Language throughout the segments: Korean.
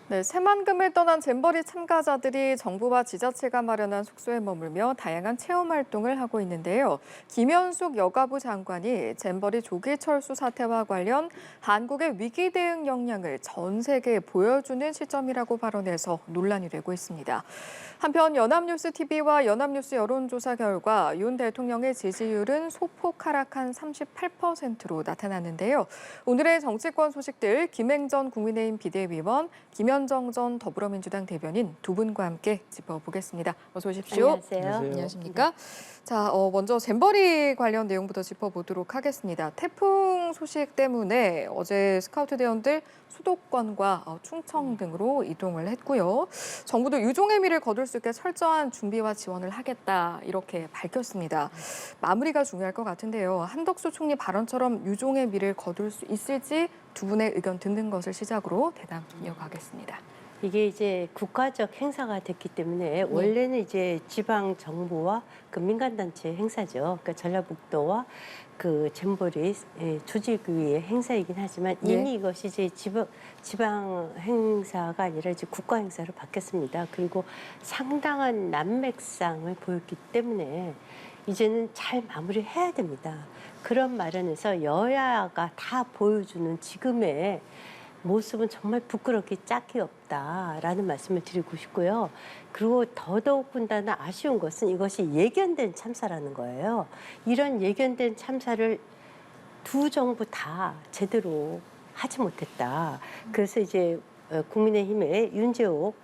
네, 새만금을 떠난 잼버리 참가자들이 정부와 지자체가 마련한 숙소에 머물며 다양한 체험 활동을 하고 있는데요. 김현숙 여가부 장관이 잼버리 조기 철수 사태와 관련 한국의 위기 대응 역량을 전 세계에 보여주는 시점이라고 발언해서 논란이 되고 있습니다. 한편 연합뉴스 TV와 연합뉴스 여론조사 결과 윤 대통령의 지지율은 소폭 하락한 38%로 나타났는데요. 오늘의 정치권 소식들 김행전 국민의힘 비대위원, 김현정 전 더불어민주당 대변인 두 분과 함께 짚어보겠습니다. 어서 오십시오. 안녕하세요. 안녕하십니까? 자, 먼저 잼버리 관련 내용부터 짚어보도록 하겠습니다. 태풍 소식 때문에 어제 스카우트 대원들 수도권과 충청 등으로 이동을 했고요. 정부도 유종의 미를 거둘 수 있게 철저한 준비와 지원을 하겠다 이렇게 밝혔습니다. 마무리가 중요할 것 같은데요. 한덕수 총리 발언처럼 유종의 미를 거둘 수 있을지 두 분의 의견 듣는 것을 시작으로 대담 이어가겠습니다. 이게 이제 국가적 행사가 됐기 때문에 원래는 이제 지방 정부와 그 민간단체 행사죠. 그러니까 전라북도와 그 잼버리 조직위의 행사이긴 하지만 이미 이것이 이제 지방 행사가 아니라 이제 국가 행사로 바뀌었습니다. 그리고 상당한 난맥상을 보였기 때문에 이제는 잘 마무리해야 됩니다. 그런 마련에서 여야가 다 보여주는 지금의 모습은 정말 부끄럽게 짝이 없다라는 말씀을 드리고 싶고요. 그리고 더더욱군다나 아쉬운 것은 이것이 예견된 참사라는 거예요. 이런 예견된 참사를 두 정부 다 제대로 하지 못했다. 그래서 이제 국민의힘의 윤재옥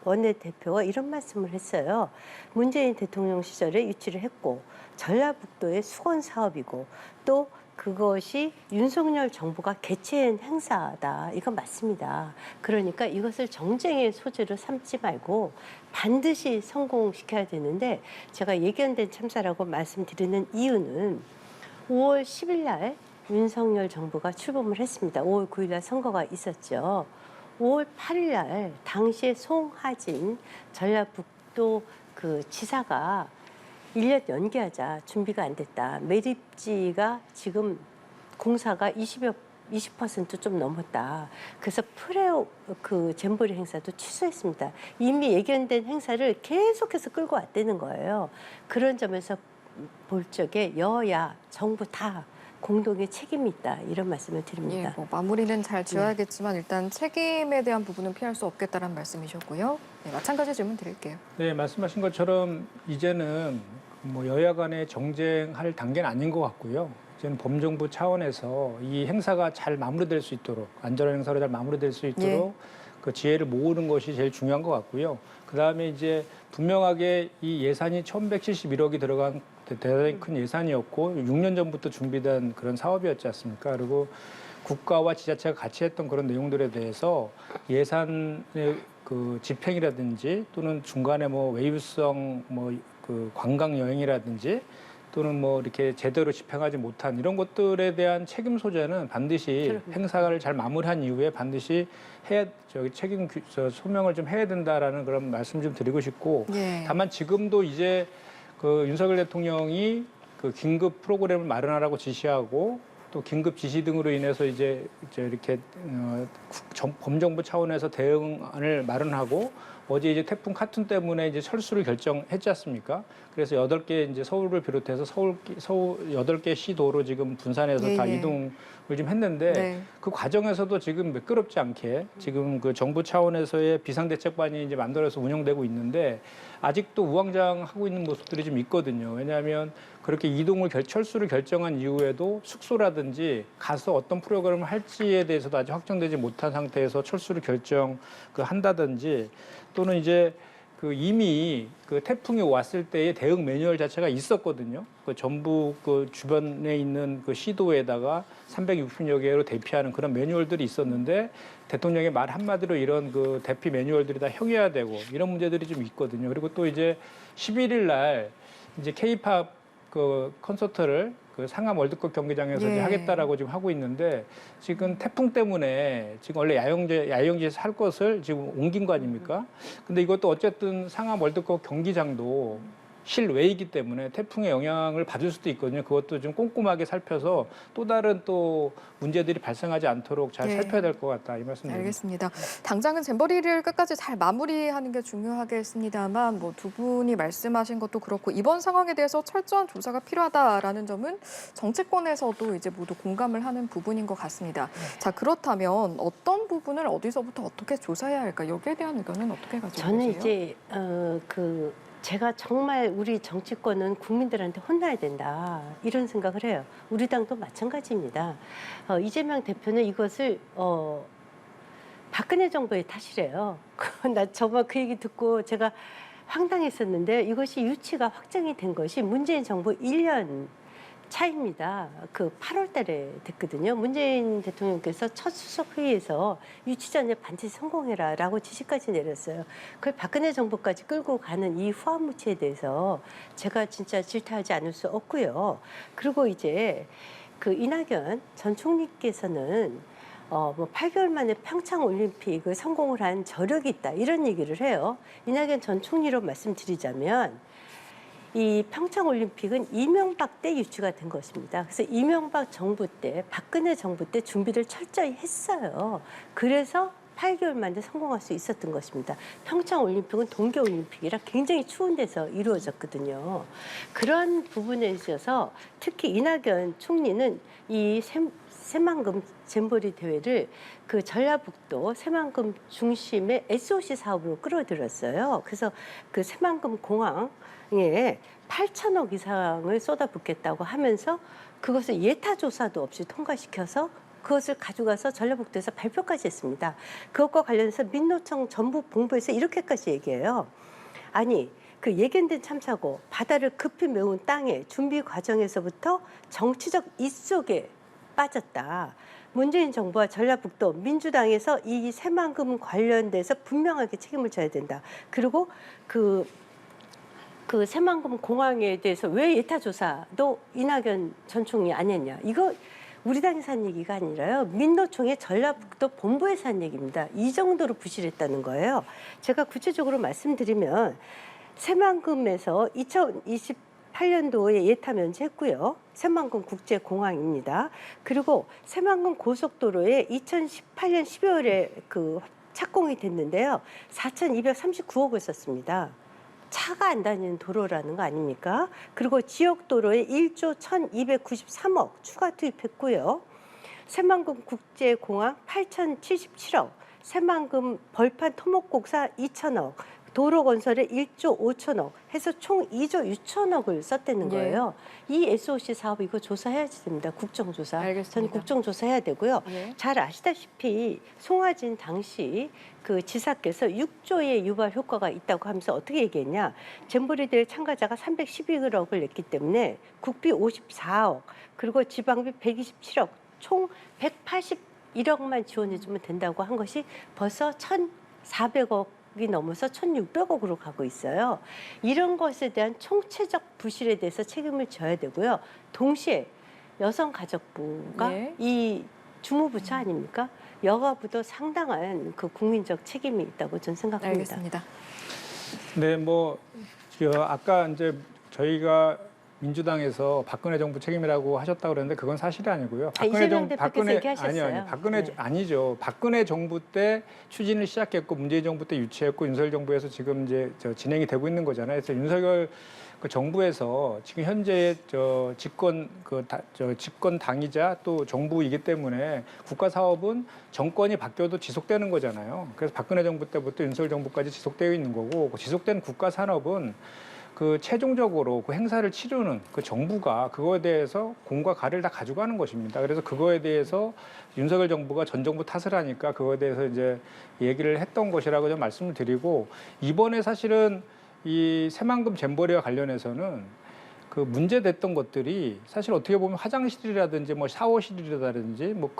원내대표가 이런 말씀을 했어요. 문재인 대통령 시절에 유치를 했고 전라북도의 수건 사업이고 또 그것이 윤석열 정부가 개최한 행사다. 이건 맞습니다. 그러니까 이것을 정쟁의 소재로 삼지 말고 반드시 성공시켜야 되는데 제가 예견된 참사라고 말씀드리는 이유는 5월 10일 날 윤석열 정부가 출범을 했습니다. 5월 9일 날 선거가 있었죠. 5월 8일 날 당시에 송하진 전라북도 그 지사가 1년 연기하자 준비가 안 됐다. 매립지가 지금 공사가 20% 좀 넘었다. 그래서 그 잼버리 행사도 취소했습니다. 이미 예견된 행사를 계속해서 끌고 왔다는 거예요. 그런 점에서 볼 적에 여야 정부 다 공동의 책임이 있다. 이런 말씀을 드립니다. 마무리는 잘 지어야겠지만 일단 책임에 대한 부분은 피할 수 없겠다는 말씀이셨고요. 마찬가지 질문 드릴게요. 네, 말씀하신 것처럼 이제는 뭐 여야 간의 정쟁할 단계는 아닌 것 같고요. 이제는 범정부 차원에서 이 행사가 잘 마무리될 수 있도록 안전한 행사로 잘 마무리될 수 있도록 그 지혜를 모으는 것이 제일 중요한 것 같고요. 그다음에 이제 분명하게 이 예산이 1,171억이 들어간 대단히 큰 예산이었고 6년 전부터 준비된 그런 사업이었지 않습니까? 그리고 국가와 지자체가 같이 했던 그런 내용들에 대해서 예산의 그 집행이라든지 또는 중간에 뭐 외유성 뭐 그 관광 여행이라든지 또는 뭐 이렇게 제대로 집행하지 못한 이런 것들에 대한 책임 소재는 반드시 행사를 잘 마무리한 이후에 반드시 책임 소명을 좀 해야 된다라는 그런 말씀 좀 드리고 싶고 다만 지금도 이제 그 윤석열 대통령이 그 긴급 프로그램을 마련하라고 지시하고 또 긴급 지시 등으로 인해서 이제 이렇게 범정부 차원에서 대응안을 마련하고 어제 이제 태풍 카툰 때문에 이제 철수를 결정했지 않습니까? 그래서 8개 이제 서울을 비롯해서 서울 8개 시도로 지금 분산해서 다 이동을 좀 했는데 그 과정에서도 지금 매끄럽지 않게 지금 그 정부 차원에서의 비상대책반이 이제 만들어서 운영되고 있는데 아직도 우왕좌왕하고 있는 모습들이 좀 있거든요. 왜냐하면 그렇게 철수를 결정한 이후에도 숙소라든지 가서 어떤 프로그램을 할지에 대해서도 아직 확정되지 못한 상태에서 철수를 한다든지 또는 이제 그 이미 그 태풍이 왔을 때의 대응 매뉴얼 자체가 있었거든요. 그 전북 그 주변에 있는 그 시도에다가 360여 개로 대피하는 그런 매뉴얼들이 있었는데 대통령의 말 한마디로 이런 그 대피 매뉴얼들이 다 형해화되고 이런 문제들이 좀 있거든요. 그리고 또 이제 11일 날 이제 K-팝 그 콘서트를 그 상암 월드컵 경기장에서 이제 하겠다라고 지금 하고 있는데 지금 태풍 때문에 지금 원래 야영지에서 할 것을 지금 옮긴 거 아닙니까? 근데 이것도 어쨌든 상암 월드컵 경기장도 실외이기 때문에 태풍의 영향을 받을 수도 있거든요. 그것도 좀 꼼꼼하게 살펴서 또 다른 또 문제들이 발생하지 않도록 잘 네. 살펴야 될 것 같다 이 말씀드립니다. 알겠습니다. 당장은 잼버리를 끝까지 잘 마무리하는 게 중요하겠습니다만 뭐 두 분이 말씀하신 것도 그렇고 이번 상황에 대해서 철저한 조사가 필요하다라는 점은 정치권에서도 이제 모두 공감을 하는 부분인 것 같습니다. 자, 그렇다면 어떤 부분을 어디서부터 어떻게 조사해야 할까? 여기에 대한 의견은 어떻게 가지고 계세요? 저는 이제 제가 정말 우리 정치권은 국민들한테 혼나야 된다 이런 생각을 해요. 우리 당도 마찬가지입니다. 이재명 대표는 이것을 박근혜 정부의 탓이래요. 나 정말 그 얘기 듣고 제가 황당했었는데 이것이 유치가 확정이 된 것이 문재인 정부 1년 차입니다. 그 8월 달에 됐거든요. 문재인 대통령께서 첫 수석 회의에서 유치전에 반드시 성공해라라고 지시까지 내렸어요. 그걸 박근혜 정부까지 끌고 가는 이 후한무치에 대해서 제가 진짜 질타하지 않을 수 없고요. 그리고 이제 그 이낙연 전 총리께서는 뭐 8개월 만에 평창 올림픽을 성공을 한 저력이 있다 이런 얘기를 해요. 이낙연 전 총리로 말씀드리자면 이 평창 올림픽은 이명박 때 유치가 된 것입니다. 그래서 이명박 정부 때, 박근혜 정부 때 준비를 철저히 했어요. 그래서 8개월 만에 성공할 수 있었던 것입니다. 평창 올림픽은 동계 올림픽이라 굉장히 추운 데서 이루어졌거든요. 그런 부분에 있어서 특히 이낙연 총리는 이 새만금 잼버리 대회를 그 전라북도 새만금 중심의 SOC 사업으로 끌어들였어요. 그래서 그 새만금 공항에 8천억 이상을 쏟아붓겠다고 하면서 그것을 예타 조사도 없이 통과시켜서 그것을 가져가서 전라북도에서 발표까지 했습니다. 그것과 관련해서 민노총 전북 본부에서 이렇게까지 얘기해요. 아니 그 예견된 참사고 바다를 급히 메운 땅의 준비 과정에서부터 정치적 이속에 빠졌다. 문재인 정부와 전라북도 민주당에서 이 새만금 관련돼서 분명하게 책임을 져야 된다. 그리고 그 새만금 공항에 대해서 왜 예타 조사도 이낙연 전 총리 안 했냐. 이거 우리 당에서 한 얘기가 아니라요. 민노총의 전라북도 본부에서 한 얘기입니다. 이 정도로 부실했다는 거예요. 제가 구체적으로 말씀드리면 새만금에서 2028년도에 예타 면제했고요. 새만금 국제공항입니다. 그리고 새만금 고속도로에 2018년 12월에 그 착공이 됐는데요. 4,239억을 썼습니다. 차가 안 다니는 도로라는 거 아닙니까? 그리고 지역도로에 1조 1,293억 추가 투입했고요. 새만금 국제공항 8,077억, 새만금 벌판 토목공사 2,000억, 도로 건설에 1조 5천억 해서 총 2조 6천억을 썼다는 거예요. 이 SOC 사업 이거 조사해야 됩니다. 국정조사. 알겠습니다. 저는 국정조사해야 되고요. 예. 잘 아시다시피 송하진 당시 그 지사께서 6조의 유발 효과가 있다고 하면서 어떻게 얘기했냐. 잼버리 대회 참가자가 311억을 냈기 때문에 국비 54억 그리고 지방비 127억 총 181억만 지원해주면 된다고 한 것이 벌써 1,400억이 넘어서 1,600억으로 가고 있어요. 이런 것에 대한 총체적 부실에 대해서 책임을 져야 되고요. 동시에 여성가족부가 네. 이 주무부처 아닙니까? 여가부도 상당한 그 국민적 책임이 있다고 저는 생각합니다. 알겠습니다. 네, 뭐 아까 이제 저희가 민주당에서 박근혜 정부 책임이라고 하셨다고 그랬는데 그건 사실이 아니고요. 이재명 대표께서 얘기하셨어요. 아니요. 박근혜 네. 아니죠. 박근혜 정부 때 추진을 시작했고 문재인 정부 때 유치했고 윤석열 정부에서 지금 이제 진행이 되고 있는 거잖아요. 그래서 윤석열 그 정부에서 지금 현재 집권 집권 당이자 또 정부이기 때문에 국가 사업은 정권이 바뀌어도 지속되는 거잖아요. 그래서 박근혜 정부 때부터 윤석열 정부까지 지속되어 있는 거고 그 지속된 국가 산업은 그 최종적으로 그 행사를 치르는 그 정부가 그거에 대해서 공과 가를 다 가져가는 것입니다. 그래서 그거에 대해서 윤석열 정부가 전 정부 탓을 하니까 그거에 대해서 이제 얘기를 했던 것이라고 좀 말씀을 드리고 이번에 사실은 이 새만금 잼버리와 관련해서는 그 문제됐던 것들이 사실 어떻게 보면 화장실이라든지 뭐 샤워실이라든지 뭐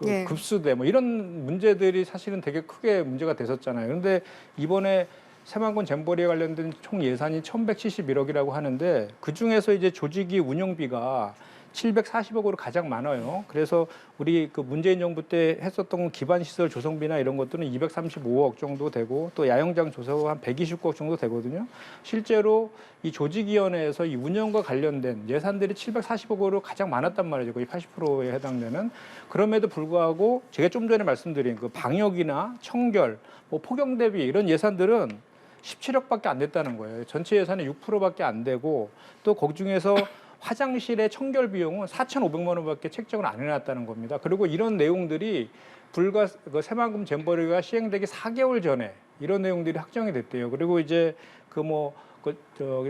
예. 급수대 뭐 이런 문제들이 사실은 되게 크게 문제가 됐었잖아요. 그런데 이번에 새만금 잼버리에 관련된 총 예산이 1,171억이라고 하는데 그 중에서 이제 조직위 운영비가 740억으로 가장 많아요. 그래서 우리 그 문재인 정부 때 했었던 기반시설 조성비나 이런 것들은 235억 정도 되고 또 야영장 조성 한 129억 정도 되거든요. 실제로 이 조직위원회에서 이 운영과 관련된 예산들이 740억으로 가장 많았단 말이죠. 거의 80%에 해당되는. 그럼에도 불구하고 제가 좀 전에 말씀드린 그 방역이나 청결, 뭐 폭염 대비 이런 예산들은 17억밖에 안 됐다는 거예요. 전체 예산의 6%밖에 안 되고 또 거기 중에서 화장실의 청결 비용은 4,500만 원밖에 책정을 안 해놨다는 겁니다. 그리고 이런 내용들이 불과 그 새만금 잼버리가 시행되기 4개월 전에 이런 내용들이 확정이 됐대요. 그리고 이제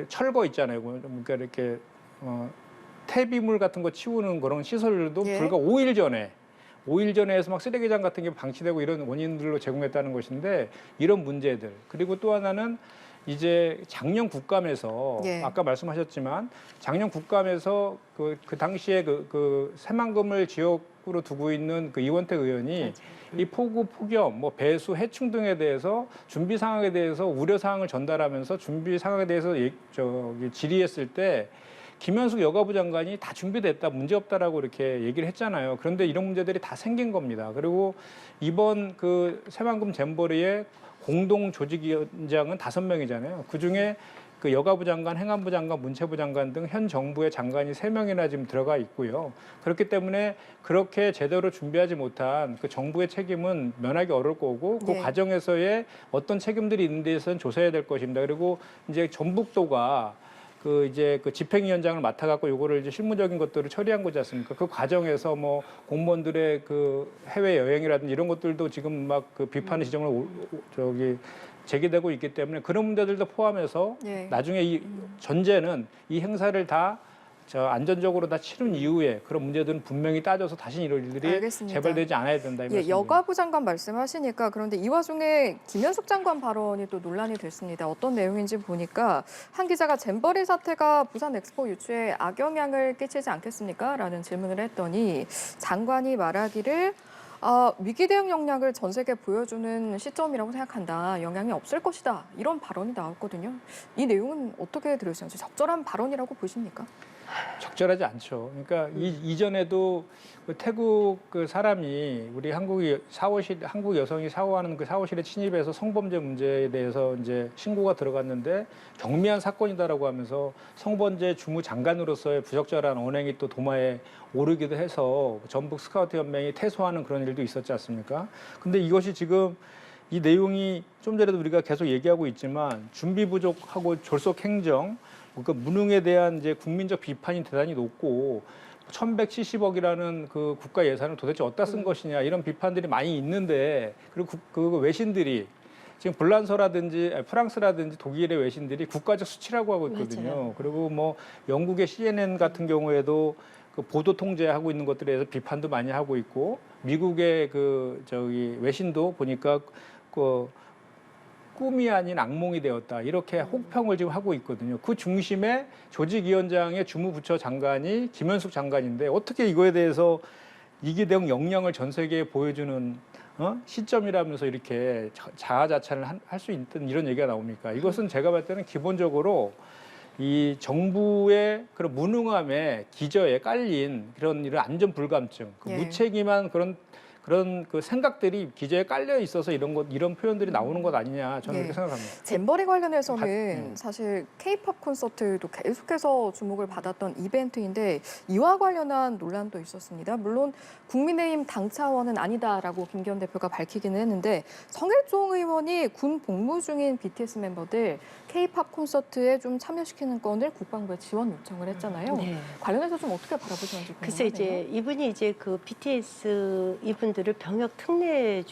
철거 있잖아요. 그러니까 이렇게 폐비물 같은 거 치우는 그런 시설들도 예. 불과 5일 전에 해서 막 쓰레기장 같은 게 방치되고 이런 원인들로 제공했다는 것인데 이런 문제들. 그리고 또 하나는 이제 작년 국감에서 예. 아까 말씀하셨지만 작년 국감에서 그 당시에 그 새만금을 지역으로 두고 있는 그 이원택 의원이 맞아요. 이 폭우, 폭염, 뭐 배수, 해충 등에 대해서 준비 상황에 대해서 우려 사항을 전달하면서 준비 상황에 대해서 질의했을 때 김현숙 여가부 장관이 다 준비됐다, 문제 없다라고 이렇게 얘기를 했잖아요. 그런데 이런 문제들이 다 생긴 겁니다. 그리고 이번 그 새만금 잼버리의 공동 조직위원장은 5명이잖아요. 그중에 그 여가부 장관, 행안부 장관, 문체부 장관 등 현 정부의 장관이 3명이나 지금 들어가 있고요. 그렇기 때문에 그렇게 제대로 준비하지 못한 그 정부의 책임은 면하기 어려울 거고 그 네. 과정에서의 어떤 책임들이 있는 데서는 조사해야 될 것입니다. 그리고 이제 전북도가 그 집행위원장을 맡아갖고 요거를 이제 실무적인 것들을 처리한 거지 않습니까? 그 과정에서 뭐 공무원들의 그 해외 여행이라든지 이런 것들도 지금 막 그 비판의 지점을 제기되고 있기 때문에 그런 문제들도 포함해서 예. 나중에 이 전제는 이 행사를 다 안전적으로 다 치른 이후에 그런 문제들은 분명히 따져서 다시 이런 일들이 알겠습니다. 재발되지 않아야 된다. 이 예, 말씀입니다. 여가부 장관 말씀하시니까 그런데 이 와중에 김현숙 장관 발언이 또 논란이 됐습니다. 어떤 내용인지 보니까 한 기자가 잼버리 사태가 부산 엑스포 유치에 악영향을 끼치지 않겠습니까? 라는 질문을 했더니 장관이 말하기를 위기 대응 역량을 전 세계에 보여주는 시점이라고 생각한다. 영향이 없을 것이다. 이런 발언이 나왔거든요. 이 내용은 어떻게 들으시는지 적절한 발언이라고 보십니까? 적절하지 않죠. 그러니까 이전에도 그 태국 그 사람이 우리 한국 여성이 샤워하는 그 샤워실에 침입해서 성범죄 문제에 대해서 이제 신고가 들어갔는데 경미한 사건이다라고 하면서 성범죄 주무 장관으로서의 부적절한 언행이 또 도마에 오르기도 해서 전북 스카우트 연맹이 퇴소하는 그런 일도 있었지 않습니까? 근데 이것이 지금 이 내용이 좀 전에도 우리가 계속 얘기하고 있지만 준비 부족하고 졸속 행정 그러니까 무능에 대한 이제 국민적 비판이 대단히 높고 1,170억이라는 그 국가 예산을 도대체 어디다 쓴 것이냐 이런 비판들이 많이 있는데 그리고 그 외신들이 지금 프랑스라든지 독일의 외신들이 국가적 수치라고 하고 있거든요. 맞아요. 그리고 뭐 영국의 CNN 같은 경우에도 그 보도 통제하고 있는 것들에 대해서 비판도 많이 하고 있고 미국의 외신도 보니까 꿈이 아닌 악몽이 되었다. 이렇게 혹평을 지금 하고 있거든요. 그 중심에 조직위원장의 주무부처 장관이 김현숙 장관인데 어떻게 이거에 대해서 이기 대응 역량을 전 세계에 보여주는 시점이라면서 이렇게 자아자찬을 할 수 있던 이런 얘기가 나옵니까? 이것은 제가 봤을 때는 기본적으로 이 정부의 그런 무능함에 기저에 깔린 이런 안전 불감증, 예. 무책임한 그런 그 생각들이 기저에 깔려 있어서 이런 표현들이 나오는 것 아니냐 저는 예. 그렇게 생각합니다. 잼버리 관련해서는 사실 K-팝 콘서트도 계속해서 주목을 받았던 이벤트인데 이와 관련한 논란도 있었습니다. 물론 국민의힘 당 차원은 아니다라고 김기현 대표가 밝히기는 했는데 성일종 의원이 군 복무 중인 BTS 멤버들 K-팝 콘서트에 좀 참여시키는 건을 국방부에 지원 요청을 했잖아요. 네. 관련해서 좀 어떻게 바라보시는지 글쎄 궁금하네요. 이분이 이제 그 BTS 이분들을 병역 특례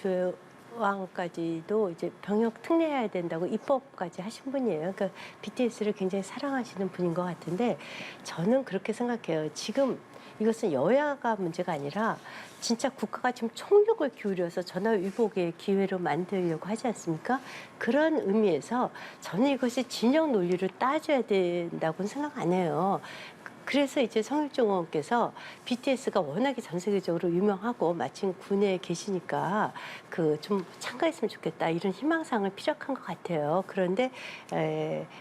조항까지도 이제 병역 특례해야 된다고 입법까지 하신 분이에요. 그러니까 BTS를 굉장히 사랑하시는 분인 것 같은데 저는 그렇게 생각해요. 지금 이것은 여야가 문제가 아니라 진짜 국가가 지금 총력을 기울여서 전화위복의 기회로 만들려고 하지 않습니까? 그런 의미에서 저는 이것이 진영 논리를 따져야 된다고는 생각 안 해요. 그래서 이제 성일종 의원께서 BTS가 워낙에 전 세계적으로 유명하고 마침 군에 계시니까 그 좀 참가했으면 좋겠다 이런 희망사항을 피력한 것 같아요. 그런데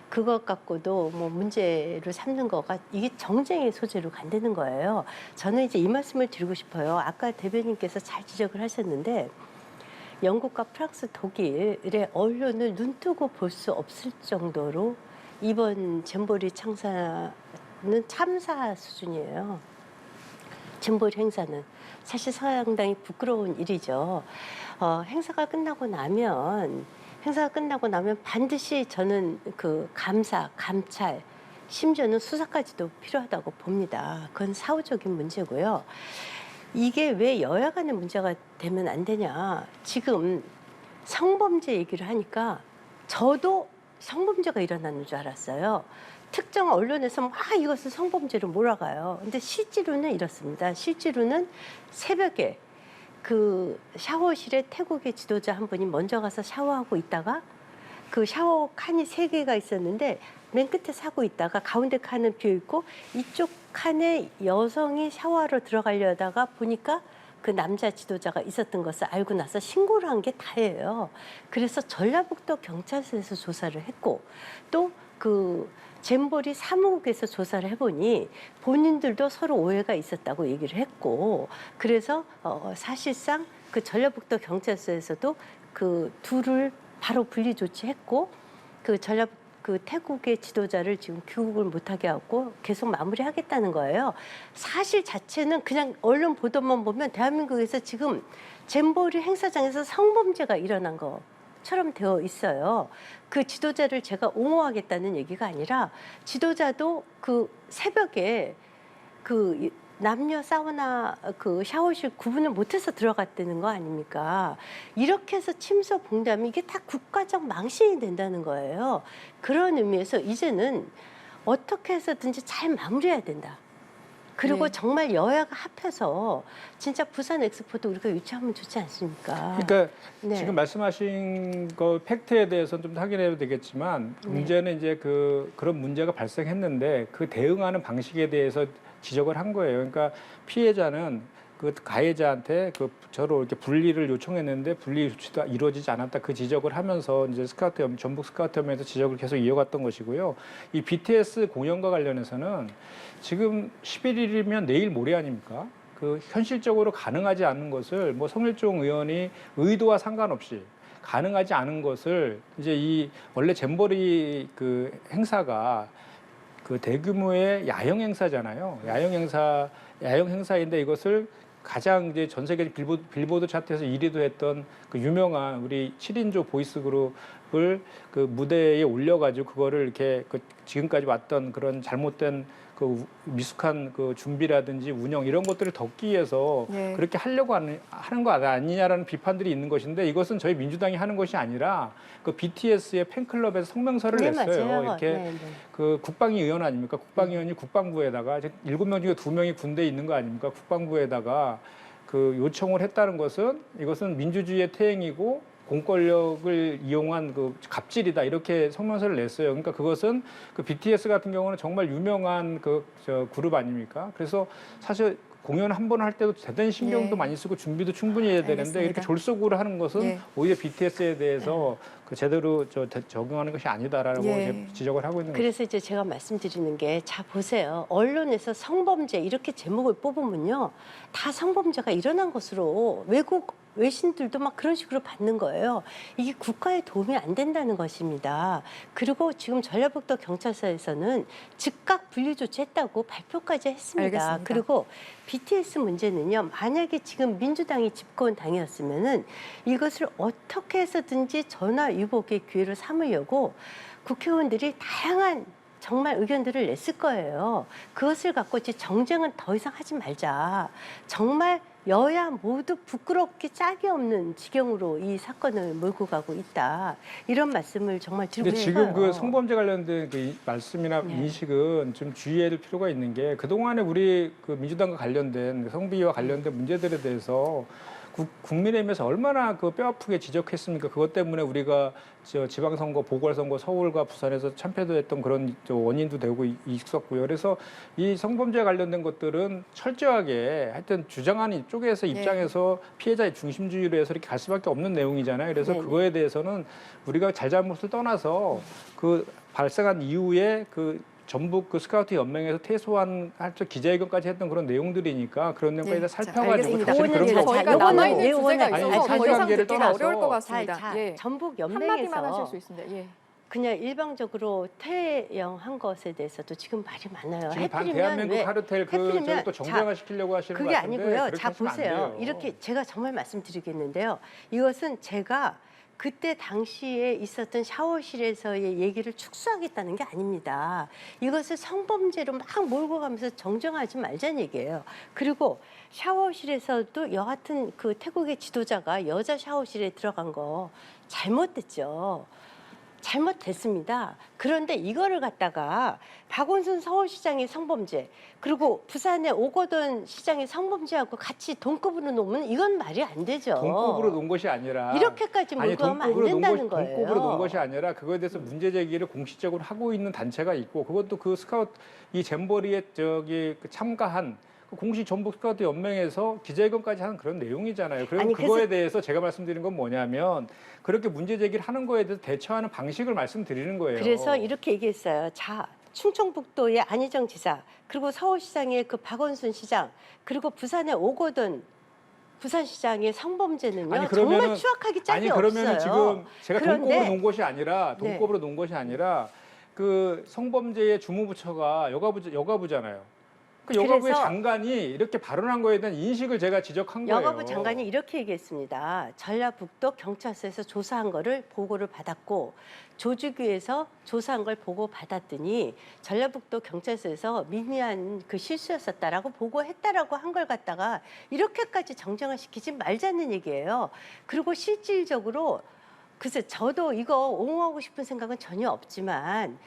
그것 갖고도 뭐 문제로 삼는 거가 이게 정쟁의 소재로 간다는 거예요. 저는 이제 이 말씀을 드리고 싶어요. 아까 대변인께서 잘 지적을 하셨는데 영국과 프랑스, 독일의 언론을 눈뜨고 볼 수 없을 정도로 이번 잼버리 참사는 참사 수준이에요. 잼버리 행사는 사실 상당히 부끄러운 일이죠. 행사가 끝나고 나면 반드시 저는 그 감사, 감찰, 심지어는 수사까지도 필요하다고 봅니다. 그건 사후적인 문제고요. 이게 왜 여야 간의 문제가 되면 안 되냐. 지금 성범죄 얘기를 하니까 저도 성범죄가 일어나는 줄 알았어요. 특정 언론에서 막 이것을 성범죄로 몰아가요. 근데 실제로는 이렇습니다. 실제로는 새벽에 그 샤워실에 태국의 지도자 한 분이 먼저 가서 샤워하고 있다가 그 샤워 칸이 3개가 있었는데 맨 끝에 사고 있다가 가운데 칸은 비어있고 이쪽 칸에 여성이 샤워하러 들어가려다가 보니까 그 남자 지도자가 있었던 것을 알고 나서 신고를 한 게 다예요. 그래서 전라북도 경찰서에서 조사를 했고 또 그 잼버리 사무국에서 조사를 해보니 본인들도 서로 오해가 있었다고 얘기를 했고 그래서 사실상 그 전라북도 경찰서에서도 그 둘을 바로 분리 조치했고 그 태국의 지도자를 지금 귀국을 못하게 하고 계속 마무리하겠다는 거예요. 사실 자체는 그냥 언론 보도만 보면 대한민국에서 지금 잼버리 행사장에서 성범죄가 일어난 것처럼 되어 있어요. 그 지도자를 제가 옹호하겠다는 얘기가 아니라 지도자도 그 새벽에 그 남녀 사우나 그 샤워실 구분을 못해서 들어갔다는 거 아닙니까? 이렇게 해서 침소봉담이 이게 다 국가적 망신이 된다는 거예요. 그런 의미에서 이제는 어떻게 해서든지 잘 마무리해야 된다. 그리고 네. 정말 여야가 합해서 진짜 부산 엑스포도 우리가 유치하면 좋지 않습니까? 그러니까 네. 지금 말씀하신 거 팩트에 대해서는 좀 확인해야 되겠지만 문제는 이제 그런 문제가 발생했는데 그 대응하는 방식에 대해서 지적을 한 거예요. 그러니까 피해자는 그 가해자한테 저로 이렇게 분리를 요청했는데 분리 조치가 이루어지지 않았다 그 지적을 하면서 이제 전북 스카우트협회에서 지적을 계속 이어갔던 것이고요. 이 BTS 공연과 관련해서는 지금 11일이면 내일 모레 아닙니까? 그 현실적으로 가능하지 않은 것을 뭐 성일종 의원이 의도와 상관없이 가능하지 않은 것을 이제 이 원래 잼버리 그 행사가 그 대규모의 야영 행사잖아요. 야영 행사인데 이것을 가장 이제 전 세계 빌보드 차트에서 1위도 했던 그 유명한 우리 7인조 보이스 그룹을 그 무대에 올려가지고 그거를 이렇게 그 지금까지 왔던 그런 잘못된 그 미숙한 그 준비라든지 운영 이런 것들을 덮기 위해서 네. 그렇게 하려고 하는 거 아니냐라는 비판들이 있는 것인데 이것은 저희 민주당이 하는 것이 아니라 그 BTS의 팬클럽에서 성명서를 네, 냈어요. 맞아요. 이렇게 네, 네. 그 국방위 의원 아닙니까? 국방위원이 국방부에다가 7명 중에 2명이 군대에 있는 거 아닙니까? 국방부에다가 그 요청을 했다는 것은 이것은 민주주의의 퇴행이고 공권력을 이용한 그 갑질이다 이렇게 성명서를 냈어요. 그러니까 그것은 그 BTS 같은 경우는 정말 유명한 그룹 아닙니까? 그래서 사실 공연 한 번 할 때도 대단히 신경도 예. 많이 쓰고 준비도 충분히 해야 되는데 알겠습니다. 이렇게 졸속으로 하는 것은 예. 오히려 BTS에 대해서 그 제대로 적용하는 것이 아니다라고 예. 지적을 하고 있는 거죠. 그래서 이제 제가 말씀드리는 게 자 보세요. 언론에서 성범죄 이렇게 제목을 뽑으면요. 다 성범죄가 일어난 것으로 외신들도 막 그런 식으로 받는 거예요. 이게 국가에 도움이 안 된다는 것입니다. 그리고 지금 전라북도 경찰서에서는 즉각 분리 조치했다고 발표까지 했습니다. 알겠습니다. 그리고 BTS 문제는요. 만약에 지금 민주당이 집권 당이었으면은 이것을 어떻게 해서든지 전화 위복의 기회를 삼으려고 국회의원들이 다양한 정말 의견들을 냈을 거예요. 그것을 갖고 이제 정쟁은 더 이상 하지 말자. 정말 여야 모두 부끄럽게 짝이 없는 지경으로 이 사건을 몰고 가고 있다. 이런 말씀을 정말 드리고 근데 싶어요. 지금 그 성범죄 관련된 그 말씀이나 네. 인식은 좀 주의해야 될 필요가 있는 게 그동안에 우리 그 민주당과 관련된 성비위와 관련된 문제들에 대해서 국민의힘에서 얼마나 그 뼈아프게 지적했습니까? 그것 때문에 우리가 지방선거, 보궐선거 서울과 부산에서 참패도 했던 그런 원인도 되고 있었고요. 그래서 이 성범죄 관련된 것들은 철저하게 하여튼 주장하는 쪽에서 입장에서 피해자의 중심주의로 해서 이렇게 갈 수밖에 없는 내용이잖아요. 그래서 네네. 그거에 대해서는 우리가 잘잘못을 떠나서 그 발생한 이후에 그 전북 그 스카우트 연맹에서 퇴소한 할때 기자회견까지 했던 그런 내용들이니까 그런 내용까지 다 살펴가지고 알겠습니다. 다시 그런 거 저희가 요거는- 남아있는 요거는- 주제가 아니, 있어서 더 이상 사실관계를 듣기가 떠나서 어려울 것 같습니다. 자, 예. 전북 한마디만 하실 연맹에서 수 있습니다. 예. 그냥 일방적으로 퇴영한 것에 대해서도 지금 말이 많아요. 지금 해필이면 대한민국 왜? 카르텔 해필이면 저를 또 정쟁화 시키려고 하시는 것 그게 같은데 아니고요. 그렇게 자 하시면 안 보세요. 돼요. 이렇게 제가 정말 말씀드리겠는데요. 이것은 제가 그때 당시에 있었던 샤워실에서의 얘기를 축소하겠다는 게 아닙니다. 이것을 성범죄로 막 몰고 가면서 정정하지 말자는 얘기예요. 그리고 샤워실에서도 여하튼 그 태국의 지도자가 여자 샤워실에 들어간 거 잘못됐죠. 잘못됐습니다. 그런데 이거를 갖다가 박원순 서울시장의 성범죄 그리고 부산의 오거돈 시장의 성범죄하고 같이 동급으로 놓으면 이건 말이 안 되죠. 동급으로 놓은 것이 아니라 이렇게까지 몰고 가면 안 된다는 거예요. 동급으로 놓은 것이 아니라 그거에 대해서 문제 제기를 공식적으로 하고 있는 단체가 있고 그것도 그 스카우트 이 잼버리에 그 참가한 그 공식 전북 스카우트 연맹에서 기자회견까지 하는 그런 내용이잖아요. 그럼 아니, 그거에 대해서 제가 말씀드리는 건 뭐냐면 그렇게 문제 제기를 하는 거에 대해서 대처하는 방식을 말씀드리는 거예요. 그래서 이렇게 얘기했어요. 자, 충청북도의 안희정 지사, 그리고 서울시장의 그 박원순 시장, 그리고 부산의 오거돈 부산시장의 성범죄는요. 아니, 정말 추악하기 짝이 아니 그러면은 없어요. 지금 제가 그런데- 동급으로 놓은 것이 아니라 동급으로 놓은 것이 아니라 그 성범죄의 주무부처가 여가부잖아요. 그 여가부의 그래서- 장관이 이렇게 발언한 거에 대한 인식을 제가 지적한 거예요. 여가부 장관이 이렇게 얘기했습니다. 전라북도 경찰서에서 조사한 거를 보고를 받았고 조직위에서 조사한 걸 보고 받았더니 전라북도 경찰서에서 미미한 그 실수였었다라고 보고했다라고 한 걸 갖다가 이렇게까지 정정화 시키지 말자는 얘기예요. 그리고 실질적으로 글쎄 저도 이거 옹호하고 싶은 생각은 전혀 없지만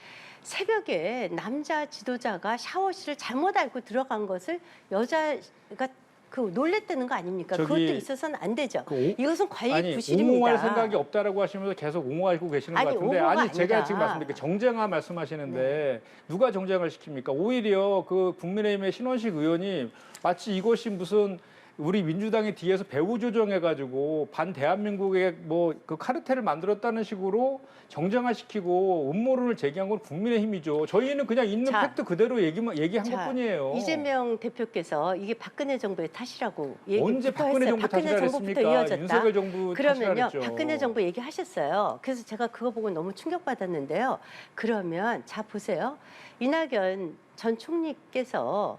새벽에 남자 지도자가 샤워실을 잘못 알고 들어간 것을 여자가 그 놀랬다는 거 아닙니까? 저기- 그것도 있어서는 안 되죠. 그 이것은 과잉 아니 부실입니다. 옹호할 생각이 없다라고 하시면서 계속 옹호하고 계시는 아니, 것 같은데 옹호가 아니 제가 아니라. 지금 말씀드린 정쟁화 말씀하시는데 네. 누가 정쟁을 시킵니까? 오히려 그 국민의힘의 신원식 의원이 마치 이것이 무슨 우리 민주당이 뒤에서 배후 조정해가지고 반 대한민국의 뭐 그 카르텔을 만들었다는 식으로 정쟁화시키고 음모론을 제기한 건 국민의힘이죠. 저희는 그냥 있는 자, 팩트 그대로 얘기한 자, 것뿐이에요. 이재명 대표께서 이게 박근혜 정부의 탓이라고 언제 얘기부터 박근혜 했어요. 정부 박근혜 탓이라 정부부터 그랬습니까? 이어졌다. 윤석열 정부 탓이라 그러면요, 그랬죠. 박근혜 정부 얘기하셨어요. 그래서 제가 그거 보고 너무 충격받았는데요. 그러면 자 보세요. 이낙연 전 총리께서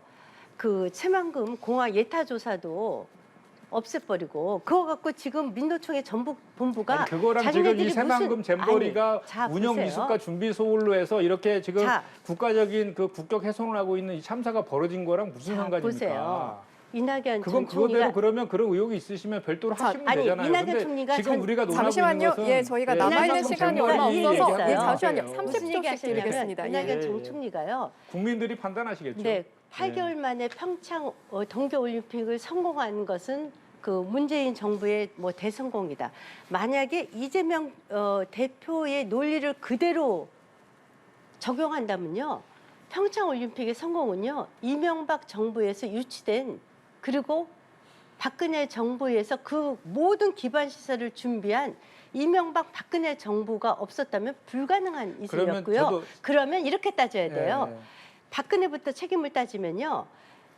그 새만금 공화 예타 조사도 없애버리고 그거 갖고 지금 민노총의 전북 본부가 아니, 그거랑 지금 자기네들이 이 새만금 무슨- 잼버리가 아니, 자, 운영 보세요. 미숙과 준비 소홀로 해서 이렇게 지금 자. 국가적인 그 국격 훼손을 하고 있는 이 참사가 벌어진 거랑 무슨 자, 상관입니까? 보세요. 이낙연 그건 전 총리가 그거대로 그러면 그런 의혹이 있으시면 별도로 자, 하시면 아니, 되잖아요. 이낙연 근데 총리가 지금 우리가 논하고 잠시만요. 있는 것은 예, 저희가 예, 남아있는 이낙연 시간이 총리가 얼마 이 없어서 얘기했어요. 잠시만요. 무슨 30초씩 얘기하시냐면 드리겠습니다. 이낙연 예. 전 총리가요. 국민들이 판단하시겠죠. 네, 8개월 만에 평창 동계올림픽을 성공한 것은 그 문재인 정부의 뭐 대성공이다. 만약에 이재명 대표의 논리를 그대로 적용한다면요, 평창올림픽의 성공은요 이명박 정부에서 유치된 그리고 박근혜 정부에서 그 모든 기반 시설을 준비한 이명박 박근혜 정부가 없었다면 불가능한 그러면 일이었고요. 저도- 그러면 이렇게 따져야 돼요. 예. 박근혜부터 책임을 따지면요.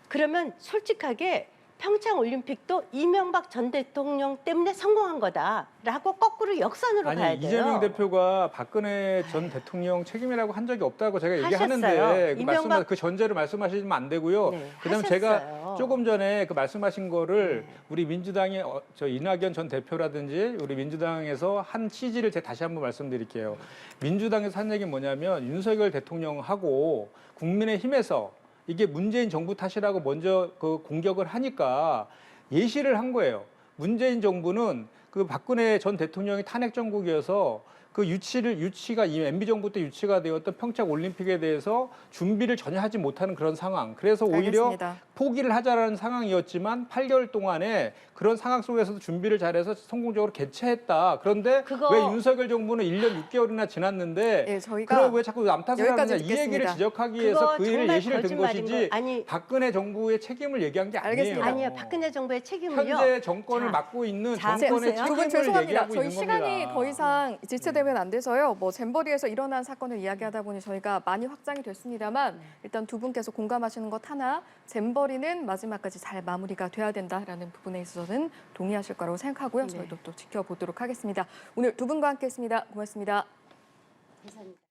그러면 솔직하게 평창올림픽도 이명박 전 대통령 때문에 성공한 거다라고 거꾸로 역선으로 가야 아니 돼요. 이재명 대표가 박근혜 전 대통령 책임이라고 한 적이 없다고 제가 얘기하는데 하셨어요. 그, 이명박- 그 전제를 말씀하시면 안 되고요. 네, 그다음에 하셨어요. 제가 조금 전에 그 말씀하신 거를 네. 우리 민주당의 저 이낙연 전 대표라든지 우리 민주당에서 한 취지를 제가 다시 한번 말씀드릴게요. 민주당에서 한 얘기는 뭐냐면 윤석열 대통령하고 국민의힘에서 이게 문재인 정부 탓이라고 먼저 그 공격을 하니까 예시를 한 거예요. 문재인 정부는 그 박근혜 전 대통령이 탄핵 정국이어서 그 유치가 이 MB 정부 때 유치가 되었던 평창 올림픽에 대해서 준비를 전혀 하지 못하는 그런 상황. 그래서 오히려 알겠습니다. 포기를 하자라는 상황이었지만 8개월 동안에 그런 상황 속에서도 준비를 잘해서 성공적으로 개최했다. 그런데 그거- 왜 윤석열 정부는 1년 6개월이나 지났는데 예, 저희가 그럼 왜 자꾸 남 탓을 여기까지 하느냐 이 얘기를 듣겠습니다. 지적하기 위해서 그거 그 일을 정말 예시를 든 거짓말인 것이지 거. 아니- 박근혜 정부의 책임을 얘기한 게 아니에요. 알겠습니다. 아니요, 박근혜 정부의 책임을요. 현재 정권을 자, 맡고 있는 자, 정권의 보세요. 두 분 책임을 죄송합니다. 얘기하고 저희 있는 시간이 겁니다. 더 이상 지체되면 안 돼서요. 뭐 잼버리에서 일어난 사건을 이야기하다 보니 저희가 많이 확장이 됐습니다만 일단 두 분께서 공감하시는 것 하나, 잼버리는 마지막까지 잘 마무리가 돼야 된다라는 부분에 있어서는 동의하실 거라고 생각하고요. 네. 저희도 또 지켜보도록 하겠습니다. 오늘 두 분과 함께했습니다. 고맙습니다. 감사합니다.